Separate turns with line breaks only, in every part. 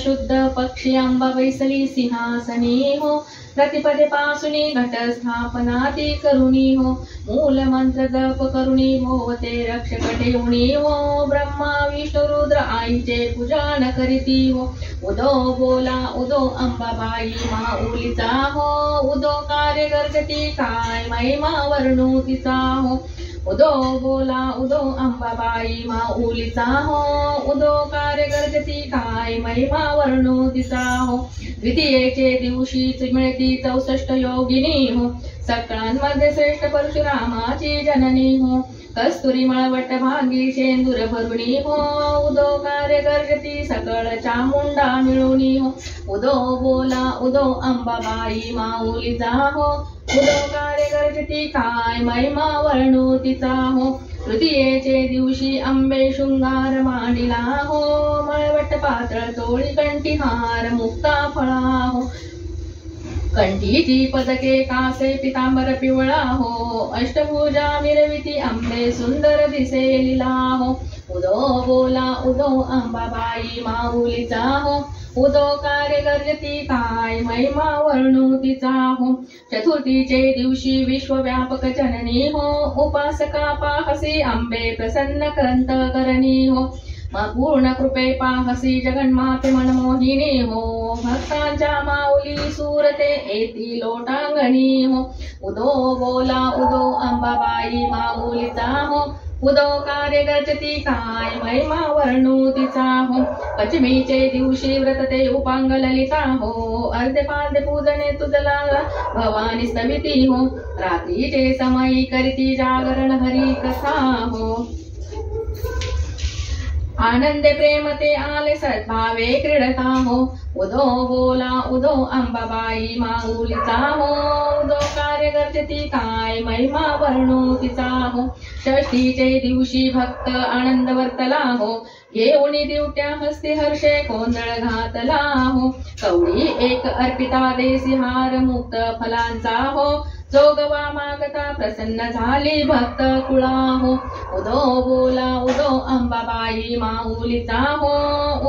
शुद्ध पक्षी अंबा बैसली सिंहासनी हो प्रतिपदे पासुनी घट स्थापना ती करुणी हो मूल मंत्र जप करुणी भोवते रक्षक ठेवणी हो ब्रह्मा विष्णु रुद्र आईचे पूजन करीती हो उदो बोला उदो अंबाबाई माऊलीचा हो उदो कार्य गर्जती काय महिमा वर्णू तिचा हो उदो बोला उदो अंबाबाई माऊलीचा हो उदो कार्य गर्जती काय महिमा वर्णू तिचा हो द्वितीयेचे दिवशीच मिळती 64 योगिनी हो सकळांमध्ये श्रेष्ठ परशुरामाची जननी हो कस्तुरी मळवट भागी शेंदूर भरुणी हो उदो कार्य गर्जती सकळ चामुंडा मिळुनी हो उदो बोला उदो अंबाबाई माऊलीचा हो उदो कार्य गर्जती काय महिमा वर्णू तिचा हो तृतीयेचे दिवशी अंबे शृंगार मांडिला हो मळवट पातळ चोळी कंठीहार मुक्ता फळा हो कंठीची पदके कासे पितांबर पिवळा हो अष्टभुजा मिरविती अंबे सुंदर दिसे लीला हो उदो बोला उदो अंबाबाई माऊलीचा हो उदो कार्य गर्जती काय महिमा वर्णू तिचा हो चतुर्थीचे दिवशी विश्वव्यापक जननी हो उपासका पाहसी अंबे प्रसन्न कंत करणी हो पूर्ण कृपे पाहसी जगन्माते मनमोहिनी हो भक्तांच्या माऊली सूरते येती लोटांगणी हो उदो बोला उदो अंबाबाई माऊलीचा हो उदो कार्य गर्जती काय महिमा वर्णू तिचा हो पंचमीचे दिवशी व्रतते उपांग ललिता हो अर्धे पार्धे पूजने तुझला भवानी स्तविती हो रात्रीचे समयी करीती जागरण हरी कथा हो आनंदे प्रेमते आले सद्भावे क्रीडता हो उदो बोला उदो अंबाबाई माऊलीचा हो उदो कार्य गर्जती काय महिमा वर्णू तिचा हो षष्ठीचे दिवशी भक्त आनंद वर्तला हो घेऊनी दिवट्या हस्ती हर्षे गोंधळ घातला हो कवडी एक अर्पिता देसी हार मुक्त फलांचा हो जोगवा मागता प्रसन्न झाली भक्त कुळा हो उदो बोला उदो अंबाबाई माऊलीचा हो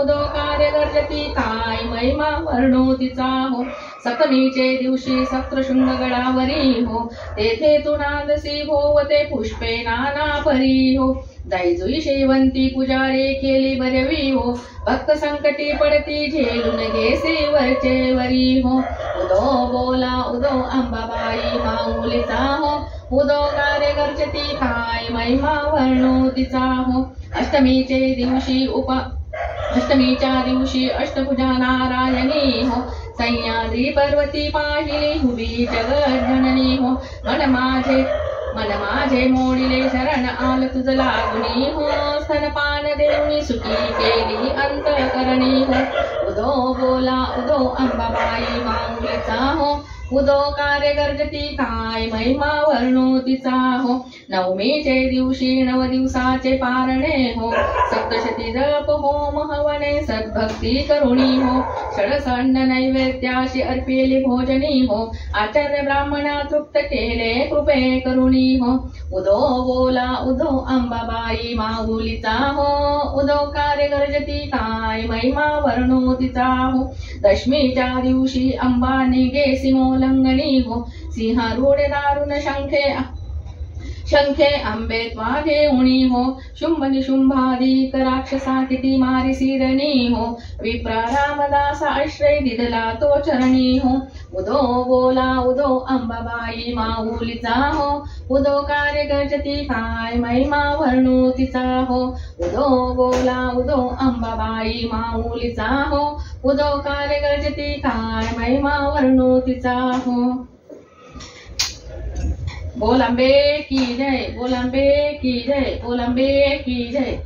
उदो कार्य गर्जती काय महिमा वर्णू तिचा हो सप्तमीचे दिवशी सप्तशृंग गडावरी हो तेथे तुनादसी भोवते पुष्पे नाना परी हो जाईजुई शेवंती पुजारे केली बरवी हो भक्त संकटी पडती झेलून घेसी वरचे वरी हो उदो बोला उदो अंबाबाई माऊलीचा हो उदो कार्य गर्जती काय महिमा वर्णू तिचा हो अष्टमीच्या दिवशी अष्टभुजा नारायणी हो सह्याद्री पर्वती पाहिली हुबी जगत जननी हो मन माझे मोडिले शरण आल तुझ लागुनी हो स्तनपान देऊनी सुखी केली अंतकरणी हो उदो बोला उदो अंबाबाई माऊलीचा हो उदो कार्य गर्जती काय महिमा वर्णू तिचा हो नवमीचे दिवशी 9 दिवसाचे पारणे हो सप्तशती जप होम हवने सद्भक्ती करुणी हो षडसंड नैवेद्याशी अर्पिली भोजनी हो आचार्य ब्राह्मणा तृप्त केले कृपे करुणी हो उदो बोला उदो अंबाबाई माऊलीचा हो उदो कार्य गर्जती काय महिमा वर्णू तिचा हो दशमीच्या दिवशी अंबा निघेसी लंगणी हो सिंहारूढ दारुण शंखे आंबे त्वाघे उणी हो शुंभ निशुंभादिक राक्षसा किती मारी सिरणी हो विप्रा रामदास आश्रय दिदला तो चरणी हो उदो बोला उदो अंबाबाई माऊलीचा हो उदो कार्य गर्जती काय महिमा वर्णू तिचा हो उदो बोला उदो अंबाबाई माऊलीचा हो उदो कार्य गर्जती काय महिमा वर्णू तिचा हो बोल अंबे की जय बोल अंबे की जय बोल अंबे की जय।